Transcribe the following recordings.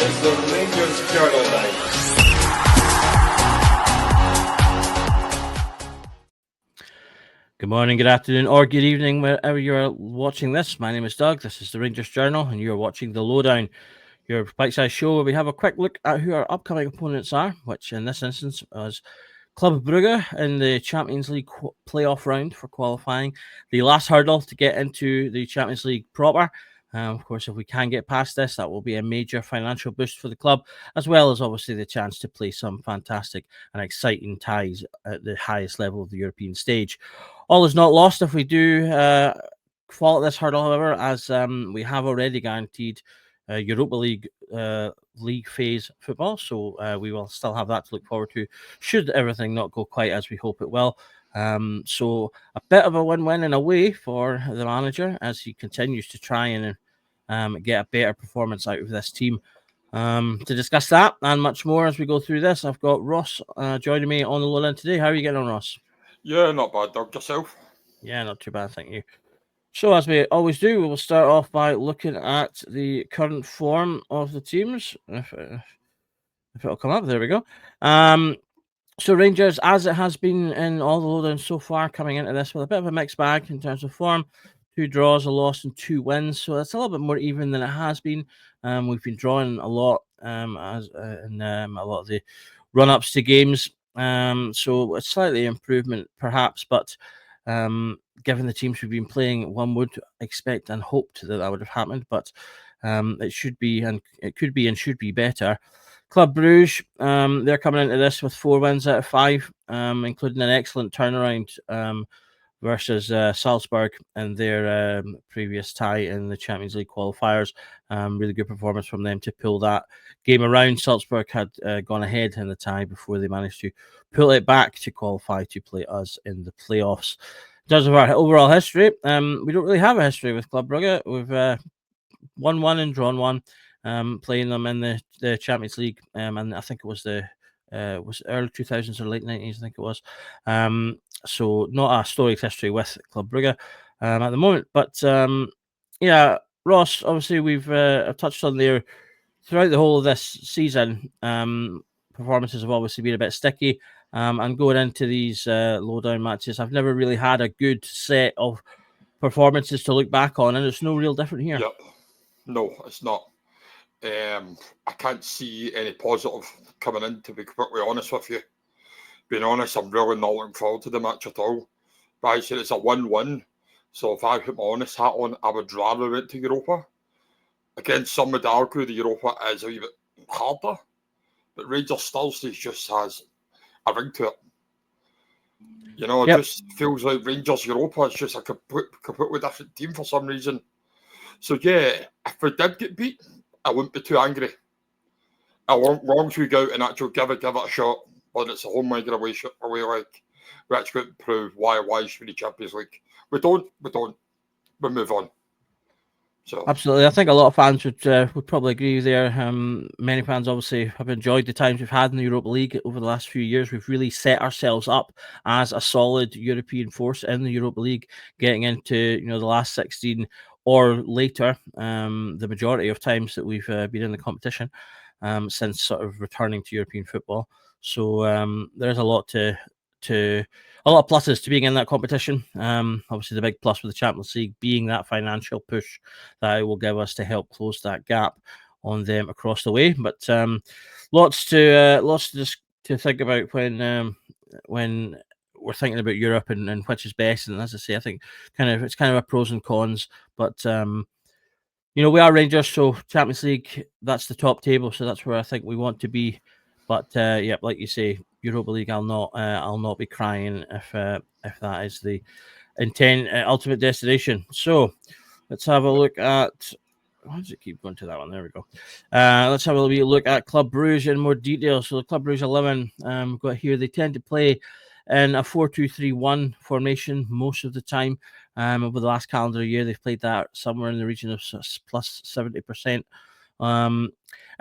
is the Rangers Journal Night. Good morning, good afternoon, or good evening, wherever you're watching this. My name is Doug. This is the Rangers Journal, and you're watching the Lowdown, your bite-sized show where we have a quick look at who our upcoming opponents are, which in this instance was Club Brugge in the Champions League playoff round for qualifying, the last hurdle to get into the Champions League proper. Of course, if we can get past this, that will be a major financial boost for the club, as well as obviously the chance to play some fantastic and exciting ties at the highest level of the European stage. All is not lost if we do fall at this hurdle, however, as we have already guaranteed Europa League league phase football, so we will still have that to look forward to should everything not go quite as we hope it will. So a bit of a win-win in a way for the manager as he continues to try and get a better performance out of this team. To discuss that and much more as we go through this, I've got Ross joining me on the Lowdown today. How are you getting on, Ross? Yeah, not bad, Doug. Yourself? Yeah, not too bad, thank you. So, as we always do, we will start off by looking at the current form of the teams. If it'll come up, there we go. So Rangers, as it has been in all the Lowdowns so far, coming into this with a bit of a mixed bag in terms of form. 2 draws, a loss, and 2 wins. So that's a little bit more even than it has been. We've been drawing a lot in a lot of the run-ups to games. So a slightly improvement, perhaps, but given the teams we've been playing, one would expect and hoped that would have happened. But it should be, and it could be, and should be better. Club Brugge, they're coming into this with 4 wins out of 5, including an excellent turnaround versus Salzburg in their previous tie in the Champions League qualifiers. Really good performance from them to pull that game around. Salzburg had gone ahead in the tie before they managed to pull it back to qualify to play us in the playoffs. In terms of our overall history, we don't really have a history with Club Brugge. We've won 1 and drawn 1. Playing them in the Champions League, and I think it was was early 2000s or late 90s, I think it was. So not a storied history with Club Brugge at the moment, but yeah, Ross, obviously we've touched on there throughout the whole of this season. Performances have obviously been a bit sticky, and going into these Lowdown matches, I've never really had a good set of performances to look back on, and it's no real different here. Yep. No, it's not. I can't see any positive coming in, to be completely honest with you. Being honest, I'm really not looking forward to the match at all. But I said it's a 1-1. So if I put my honest hat on, I would rather went to Europa. Again, some would argue the Europa is a wee bit harder. But Rangers Thursday just has a ring to it. You know, it just feels like Rangers Europa is just a completely different team for some reason. So yeah, if we did get beat, I wouldn't be too angry. As long as we go out and actually give it a shot, whether it's a home leg or away leg, we actually got to prove why should we Champions League. We don't. We move on. So absolutely, I think a lot of fans would probably agree there. Many fans obviously have enjoyed the times we've had in the Europa League over the last few years. We've really set ourselves up as a solid European force in the Europa League, getting into the last 16 or later. The majority of times that we've been in the competition since sort of returning to European football. So there's a lot a lot of pluses to being in that competition. Obviously, the big plus with the Champions League being that financial push that it will give us to help close that gap on them across the way. But lots to think about when we're thinking about Europe and which is best. And as I say, I think it's kind of a pros and cons. But we are Rangers, so Champions League, that's the top table, so that's where I think we want to be. But yeah, like you say, Europa League, I'll not be crying if that is the ultimate destination. So let's have a look at. Why does it keep going to that one? There we go. Let's have a look at Club Brugge in more detail. So the Club Brugge 11 we've got here. They tend to play in a 4-2-3-1 formation most of the time. Over the last calendar year, they've played that somewhere in the region of plus 70%.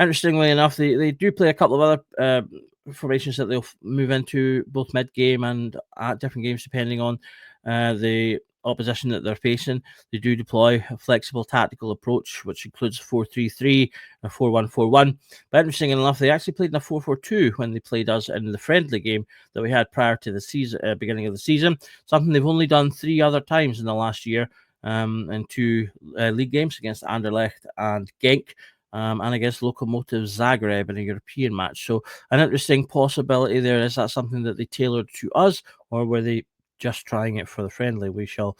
Interestingly enough, they do play a couple of other formations that they'll move into both mid-game and at different games, depending on the opposition that they're facing. They do deploy a flexible tactical approach, which includes 4-3-3 and 4-1-4-1. But interesting enough, they actually played in a 4-4-2 when they played us in the friendly game that we had prior to the season, beginning of the season. Something they've only done 3 other times in the last year, in 2 league games against Anderlecht and Genk. And against Lokomotiv Zagreb in a European match. So an interesting possibility there. Is that something that they tailored to us, or were they just trying it for the friendly? We shall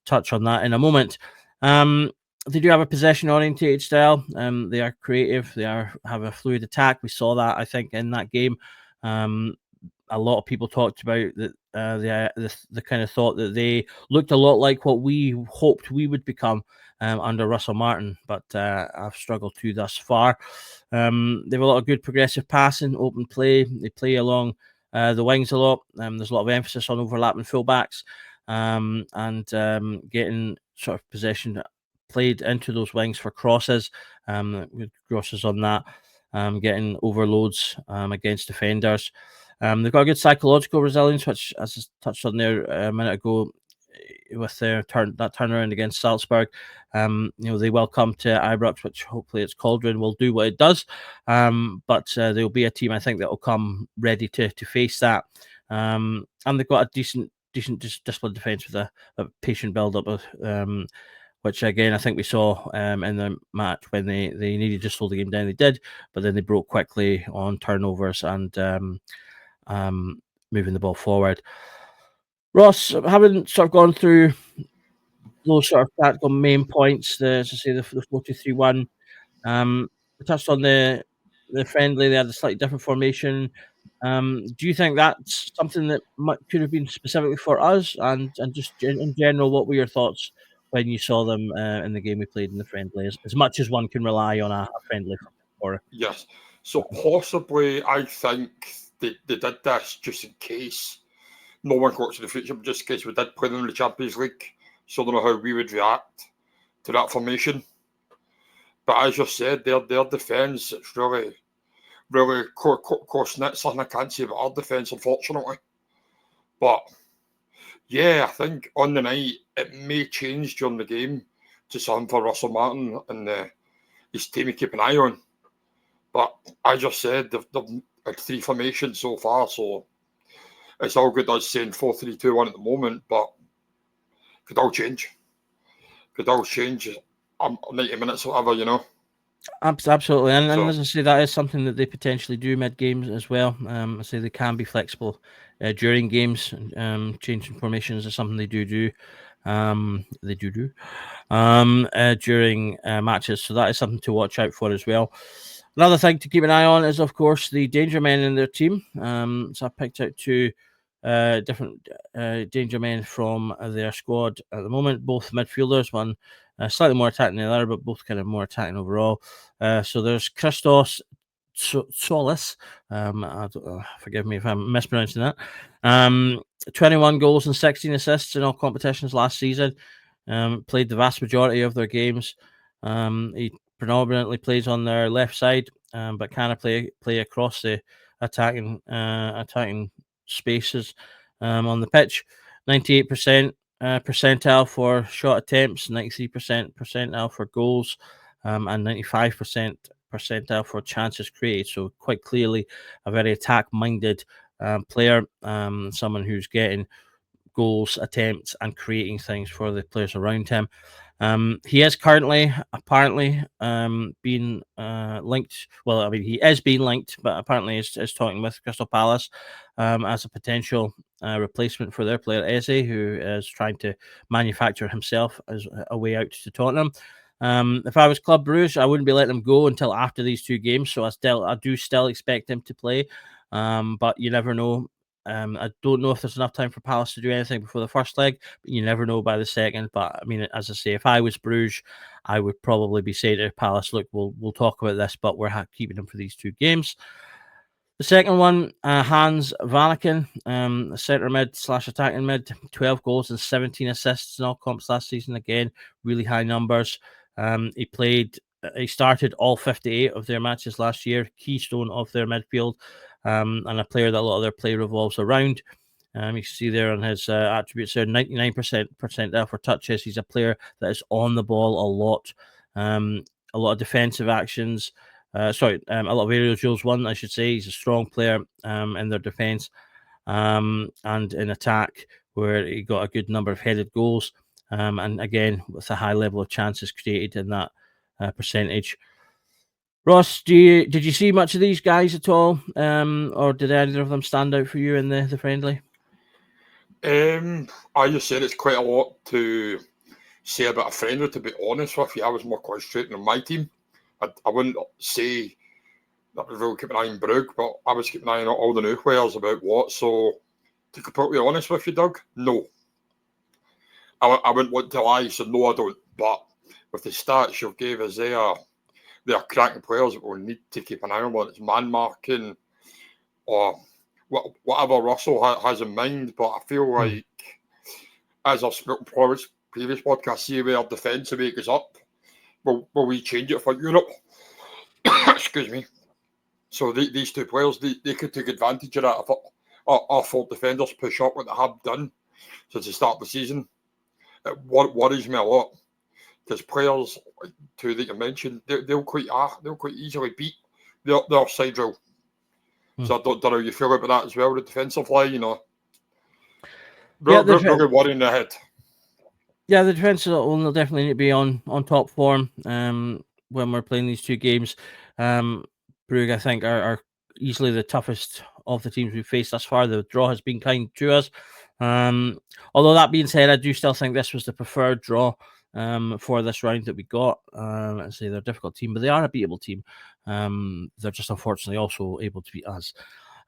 touch on that in a moment. They do have a possession-orientated style. They are creative. They have a fluid attack. We saw that, I think, in that game. A lot of people talked about that. The kind of thought that they looked a lot like what we hoped we would become under Russell Martin, but I've struggled to thus far. They have a lot of good progressive passing, open play. They play along the wings a lot. There's a lot of emphasis on overlapping fullbacks and getting sort of possession played into those wings for crosses. With crosses on that, getting overloads against defenders. They've got a good psychological resilience, which, as I touched on there a minute ago, with their turnaround against Salzburg. They will come to Ibrox, which hopefully its Cauldron will do what it does. But there'll be a team, I think, that will come ready to face that. And they've got a decent disciplined defence with a patient build-up, which again I think we saw in the match when they needed to slow the game down. They did, but then they broke quickly on turnovers and moving the ball forward. Ross, having sort of gone through those sort of tactical main points, as I say, the 4-2-3-1, we touched on the friendly. They had a slightly different formation. Do you think that's something that could have been specifically for us? And just in general, what were your thoughts when you saw them in the game we played in the friendly? As much as one can rely on a friendly for. Yes. So possibly, I think they did this just in case no one got to the future, just in case we did play them in the Champions League. So I don't know how we would react to that formation. But as you said, their defence, it's really close-knit. Something I can't say about our defence, unfortunately. But yeah, I think on the night, it may change during the game to something for Russell Martin and his team to keep an eye on. But as you said, they've had 3 formations so far, so it's all good us saying 4-3-2-1 at the moment, but could all change. Could all change 90 minutes or whatever, Absolutely, and as I say, that is something that they potentially do mid-games as well. I say they can be flexible during games. Changing formations is something they do. During matches, so that is something to watch out for as well. Another thing to keep an eye on is, of course, the danger men in their team. So I picked out 2 different danger men from their squad at the moment, both midfielders, one slightly more attacking than the other, but both kind of more attacking overall. So there's Christos Solis. Forgive me if I'm mispronouncing that. 21 goals and 16 assists in all competitions last season. Played the vast majority of their games. He predominantly plays on their left side, but can play across the attacking spaces on the pitch. 98% percentile for shot attempts, 93% percentile for goals, and 95% percentile for chances created. So quite clearly a very attack-minded player, someone who's getting goals, attempts, and creating things for the players around him. He is currently apparently being linked. Well, I mean, he is being linked, but apparently is talking with Crystal Palace as a potential replacement for their player Eze, who is trying to manufacture himself as a way out to Tottenham. If I was Club Brugge, I wouldn't be letting him go until after these 2 games. So I do still expect him to play, but you never know. I don't know if there's enough time for Palace to do anything before the first leg, but you never know by the second. But I mean, as I say, if I was Bruges, I would probably be saying to Palace, look, we'll talk about this, but we're keeping him for these 2 games. The second one, Hans Vanaken, centre mid / attacking mid, 12 goals and 17 assists in all comps last season. Again, really high numbers. He started all 58 of their matches last year, keystone of their midfield, and a player that a lot of their play revolves around. You can see there on his attributes there, 99% there for touches. He's a player that is on the ball a lot. A lot of defensive actions. A lot of aerial duels won, I should say. He's a strong player in their defence and in attack, where he got a good number of headed goals. And again, with a high level of chances created in that percentage. Ross, did you see much of these guys at all, or did either of them stand out for you in the friendly? I just said it's quite a lot to say about a friendly. To be honest with you, I was more concentrating on my team. I wouldn't say that was really keeping an eye on Brugge, but I was keeping an eye on all the new players about what. So, to be completely honest with you, Doug, no. I wouldn't want to lie, so no, I don't. But with the stats you gave us there, they are cracking players that we'll need to keep an eye on, whether it's man marking or whatever Russell has in mind. But I feel like, as I've spoken for previous podcasts, see where our defensive weight goes up, will we change it for Europe? Excuse me. So these two players, they could take advantage of that if our full defenders push up what they have done since the start of the season. It worries me a lot. Because players, two that you mentioned, they'll quite easily beat their side row. So I don't know how you feel about that as well, the defensive line, you know. Really worrying ahead. Yeah, the defence will definitely need to be on top form when we're playing these two games. Brugge, I think, are easily the toughest of the teams we've faced thus far. The draw has been kind to us. Although that being said, I do still think this was the preferred draw for this round that we got. I say they're a difficult team, but they are a beatable team. They're just unfortunately also able to beat us.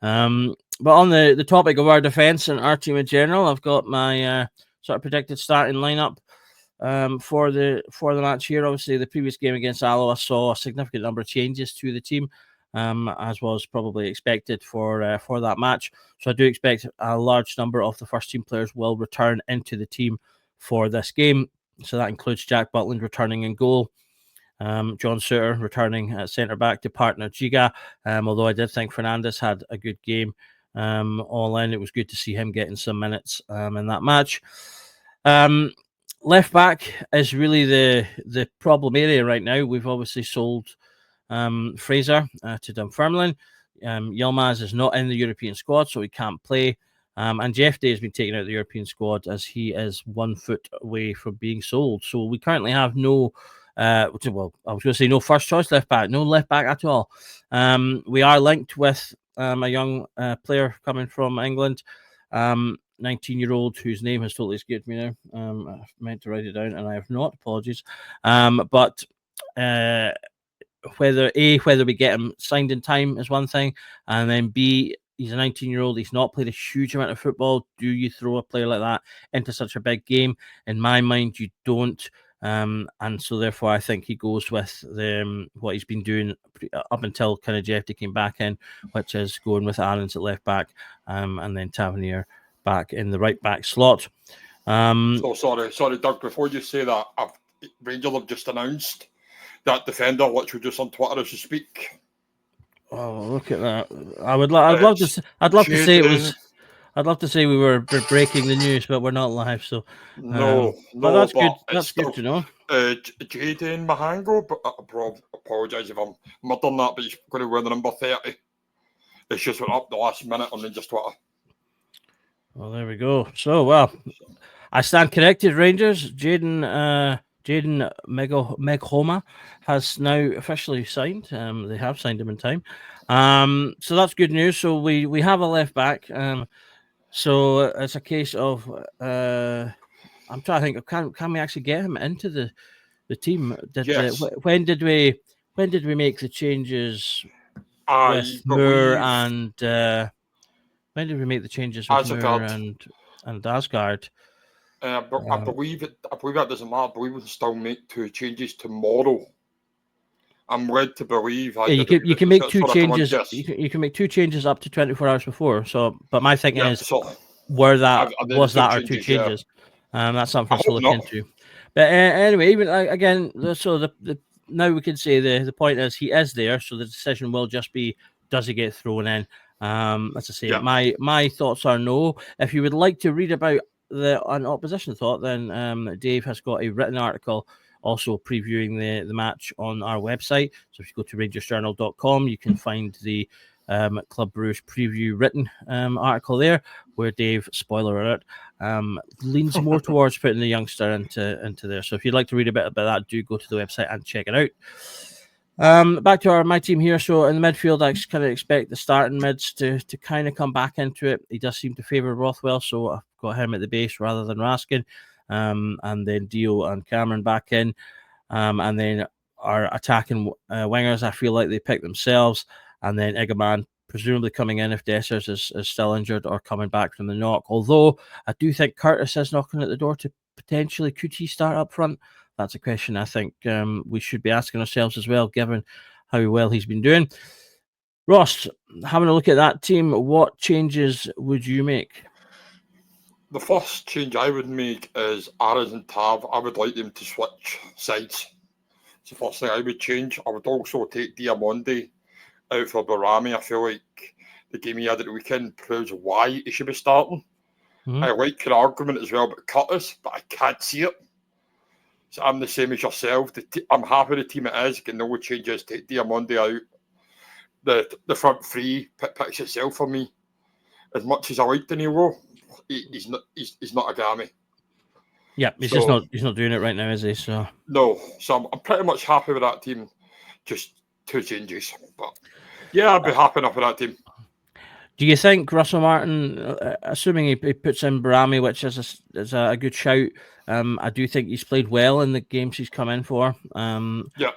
But on the topic of our defence and our team in general, I've got my sort of predicted starting lineup for the match here. Obviously, the previous game against Alloa saw a significant number of changes to the team, as was probably expected for that match. So I do expect a large number of the first team players will return into the team for this game. So that includes Jack Butland returning in goal, John Suter returning at centre back to partner Giga. Although I did think Fernandes had a good game all in, it was good to see him getting some minutes in that match. Left back is really the problem area right now. We've obviously sold Fraser to Dunfermline. Yilmaz is not in the European squad, so he can't play. And Jeff Day has been taken out of the European squad as he is 1 foot away from being sold. So we currently have no, I was going to say no first choice left back, no left back at all. We are linked with a young player coming from England, 19-year-old whose name has totally escaped me now. I meant to write it down and I have not. Apologies. But whether we get him signed in time is one thing, and then B, he's a 19-year-old. He's not played a huge amount of football. Do you throw a player like that into such a big game? In my mind, you don't. And so therefore, I think he goes with what he's been doing up until kind of Jeff came back in, which is going with Aarons at left back, and then Tavernier back in the right back slot. So sorry, Doug. Before you say that, Rangers have just announced that defender, literally just on Twitter as you speak. Oh, look at that! I'd love to say we were breaking the news, but we're not live. So no, but that's good. That's good to know. Jaden Mahango, but I apologise if I'm muttering that, but he's going to wear the number 30. It's just went up the last minute on Rangers Twitter. Well, there we go. So, well, I stand corrected, Rangers. Jaden Meghoma has now officially signed. They have signed him in time. So that's good news. So we have a left back. So it's a case of I'm trying to think of can we actually get him into the team? Yes. When did we make the changes with Moore and when did we make the changes with Moore and Asgard? I believe that doesn't matter. I believe we can still make 2 changes tomorrow. I'm led to believe. You can make 2 changes. You can make 2 changes up to 24 hours before. So, but my thinking is, was that or 2 changes? Yeah. That's something to look into. But anyway, even again, so the now we can say the point is he is there. So the decision will just be, does he get thrown in? As I say, my thoughts are no. If you would like to read about an opposition thought, then Dave has got a written article also previewing the match on our website. So if you go to rangersjournal.com, you can find the Club Brugge preview written article there, where Dave, spoiler alert, leans more towards putting the youngster into there. So if you'd like to read a bit about that, do go to the website and check it out. Back to my team here. So in the midfield, I kind of expect the starting mids to kind of come back into it. He does seem to favour Rothwell, so I've got him at the base rather than Raskin. And then Dio and Cameron back in. And then our attacking wingers, I feel like they pick themselves. And then Meghoma presumably coming in if Dessers is still injured or coming back from the knock. Although I do think Curtis is knocking at the door to potentially, could he start up front? That's a question I think we should be asking ourselves as well, given how well he's been doing. Ross, having a look at that team, what changes would you make? The first change I would make is Aras and Tav. I would like them to switch sides. It's the first thing I would change. I would also take Diamonde out for Barami. I feel like the game he had at the weekend proves why he should be starting. Mm-hmm. I like your argument as well about Curtis, but I can't see it. So I'm the same as yourself. I'm happy the team it is. Get no changes. Take Diamonde out. The front three picks itself for me. As much as I like De Niro, he's not a gammy. Yeah, he's not doing it right now, is he? So no. So I'm pretty much happy with that team. Just 2 changes, but yeah, I'd be happy enough with that team. Do you think Russell Martin, assuming he puts in Barami, which is a good shout, I do think he's played well in the games he's come in for. Yeah.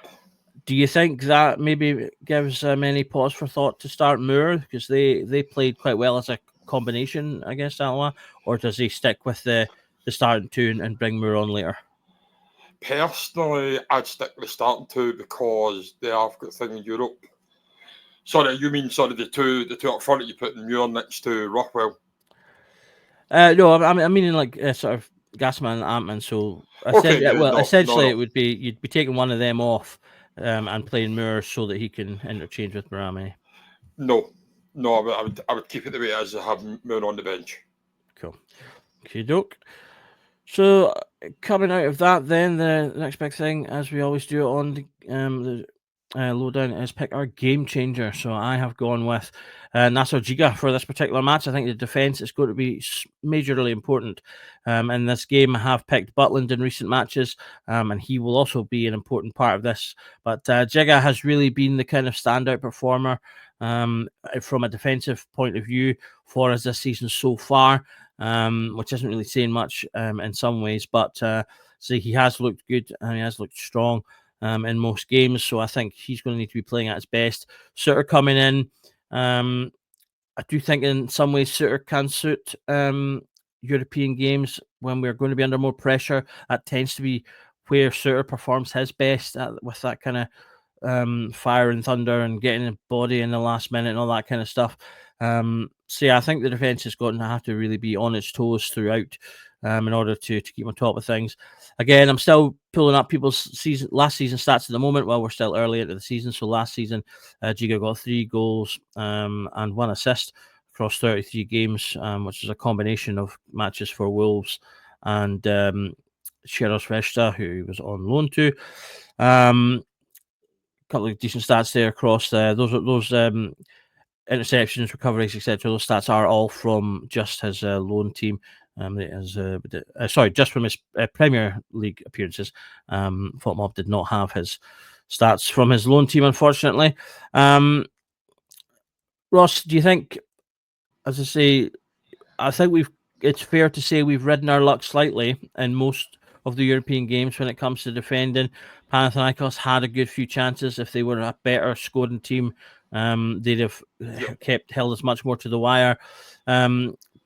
Do you think that maybe gives any pause for thought to start Moore, because they played quite well as a combination against Alloa, or does he stick with the starting 2 and bring Moore on later? Personally, I'd stick with the starting 2 because they have got a thing in Europe. Sorry, you mean the two up front that you put in Muir next to Rockwell? No, I'm meaning like sort of Gassman and Antman. So essentially, it would be you'd be taking one of them off and playing Moore so that he can interchange with Barami. No, I would keep it the way it is and have Moore on the bench. Cool. Okay, doke. So coming out of that, then the next big thing, as we always do on the Lowdown, is pick our game changer. So I have gone with Nasser Giga for this particular match. I think the defence is going to be majorly important in this game. I have picked Butland in recent matches, and he will also be an important part of this. But Giga has really been the kind of standout performer from a defensive point of view for us this season so far. Which isn't really saying much in some ways, but so he has looked good and he has looked strong in most games. So I think he's going to need to be playing at his best. Suter coming in, I do think in some ways Suter can suit European games when we're going to be under more pressure. That tends to be where Suter performs his best with that kind of fire and thunder and getting a body in the last minute and all that kind of stuff. So yeah, I think the defence is going to have to really be on its toes throughout in order to keep on top of things. Again, I'm still pulling up people's last season stats at the moment while we're still early into the season. So last season, Giga got 3 goals and 1 assist across 33 games, which is a combination of matches for Wolves and Sheros Vesta, who he was on loan to. Couple of decent stats there across those interceptions, recoveries, etc. Those stats are all from just his loan team. Just from his Premier League appearances. Footmob did not have his stats from his loan team, unfortunately. Ross, do you think, as I say, I think it's fair to say we've ridden our luck slightly in most of the European games when it comes to defending. Panathinaikos had a good few chances. If they were a better scoring team, they'd have held us much more to the wire.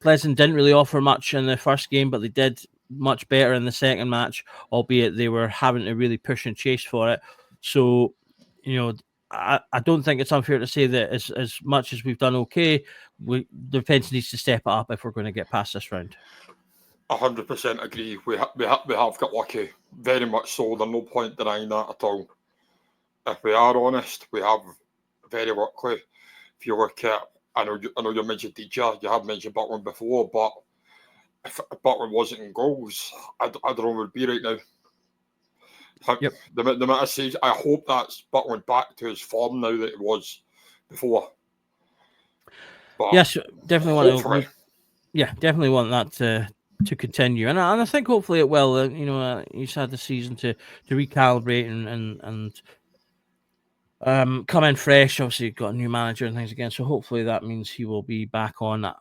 Pleasant didn't really offer much in the first game, but they did much better in the second match, albeit they were having to really push and chase for it. So, I don't think it's unfair to say that as much as we've done okay, the defence needs to step it up if we're going to get past this round. 100% agree. We have got lucky, very much so. There's no point denying that at all. If we are honest, we have very lucky. If you look at I know you mentioned DJ. You have mentioned Butland before, but if Butland wasn't in goals, I don't know where we'd be right now. Yep. The minute I say, I hope that's Butland back to his form now that it was before. But yes, definitely hopefully. definitely want that to continue, and I think hopefully it will. He's had the season to recalibrate and come in fresh. Obviously, got a new manager and things again, so hopefully that means he will be back on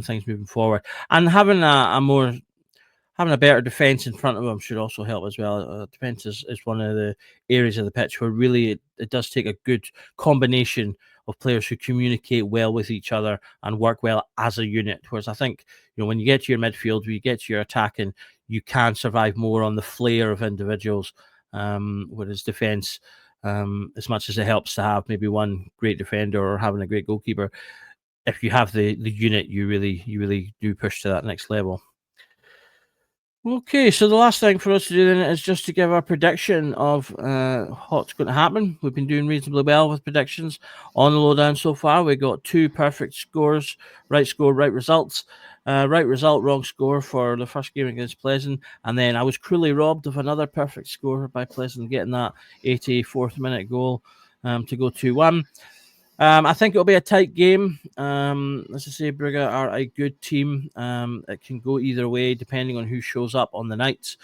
things moving forward, and having a better defense in front of him should also help as well. Defense is one of the areas of the pitch where really it does take a good combination of players who communicate well with each other and work well as a unit. Whereas I think, when you get to your midfield, when you get to your attacking, you can survive more on the flair of individuals. Whereas defense, as much as it helps to have maybe one great defender or having a great goalkeeper, if you have the unit, you really do push to that next level. Okay, so the last thing for us to do then is just to give our prediction of what's going to happen. We've been doing reasonably well with predictions on the Lowdown so far. We got 2 perfect scores, right score, right results. Right result, wrong score for the first game against Pleasant. And then I was cruelly robbed of another perfect score by Pleasant getting that 84th minute goal to go 2-1. I think it'll be a tight game. As I say, Brugge are a good team. It can go either way depending on who shows up on the nights.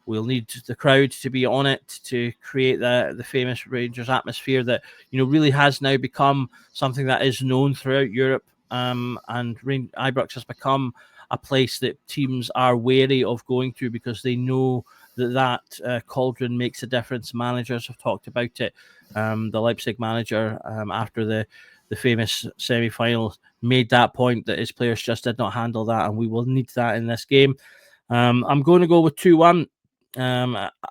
We'll need the crowd to be on it to create the famous Rangers atmosphere that really has now become something that is known throughout Europe. And Ibrox has become a place that teams are wary of going to because they know that cauldron makes a difference. Managers have talked about it. The Leipzig manager, after the famous semi-final, made that point that his players just did not handle that, and we will need that in this game. I'm going to go with 2-1.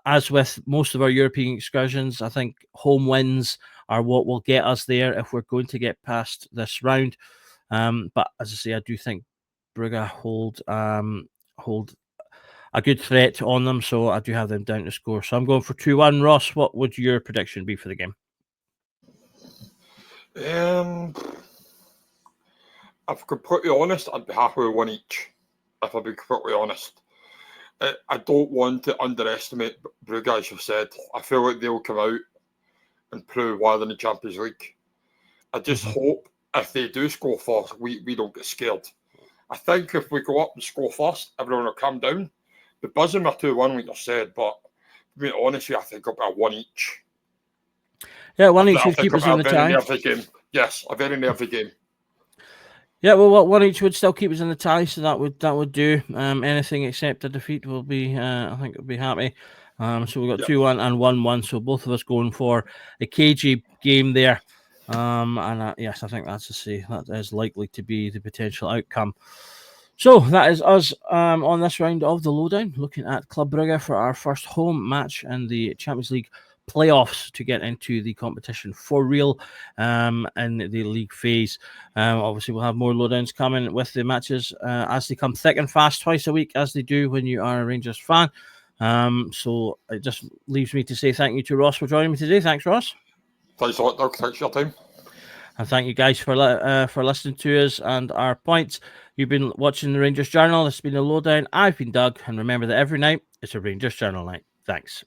As with most of our European excursions, I think home wins are what will get us there if we're going to get past this round. But as I say, I do think Brugge hold a good threat on them, so I do have them down to score. So I'm going for 2-1. Ross, what would your prediction be for the game? If I'm completely honest, I'd be happy with 1 each. If I'll be completely honest. I don't want to underestimate Brugge, as you've said. I feel like they'll come out and prove why they're in the Champions League. I just hope if they do score first, we don't get scared. I think if we go up and score first, everyone will calm down. The buzzing are 2-1, like you said, but to be honest, I think it'll be a 1 each. Yeah, 1 each would keep us in the tie. Game. Yes, a very nervy game. Yeah, well, 1 each would still keep us in the tie, so that would do. Anything except a defeat will be, I think, we'll be happy. So we've got 2-1 and 1-1. So both of us going for a cagey game there. And yes, I think that is likely to be the potential outcome. So that is us on this round of the Lowdown, looking at Club Brugge for our first home match in the Champions League playoffs to get into the competition for real in the league phase. Obviously, we'll have more Lowdowns coming with the matches as they come thick and fast twice a week, as they do when you are a Rangers fan. So it just leaves me to say thank you to Ross for joining me today. Thanks, Ross. Thanks a lot, Doug. Thanks for your time. And thank you guys for listening to us and our points. You've been watching the Rangers Journal. This has been the Lowdown. I've been Doug. And remember that every night it's a Rangers Journal night. Thanks.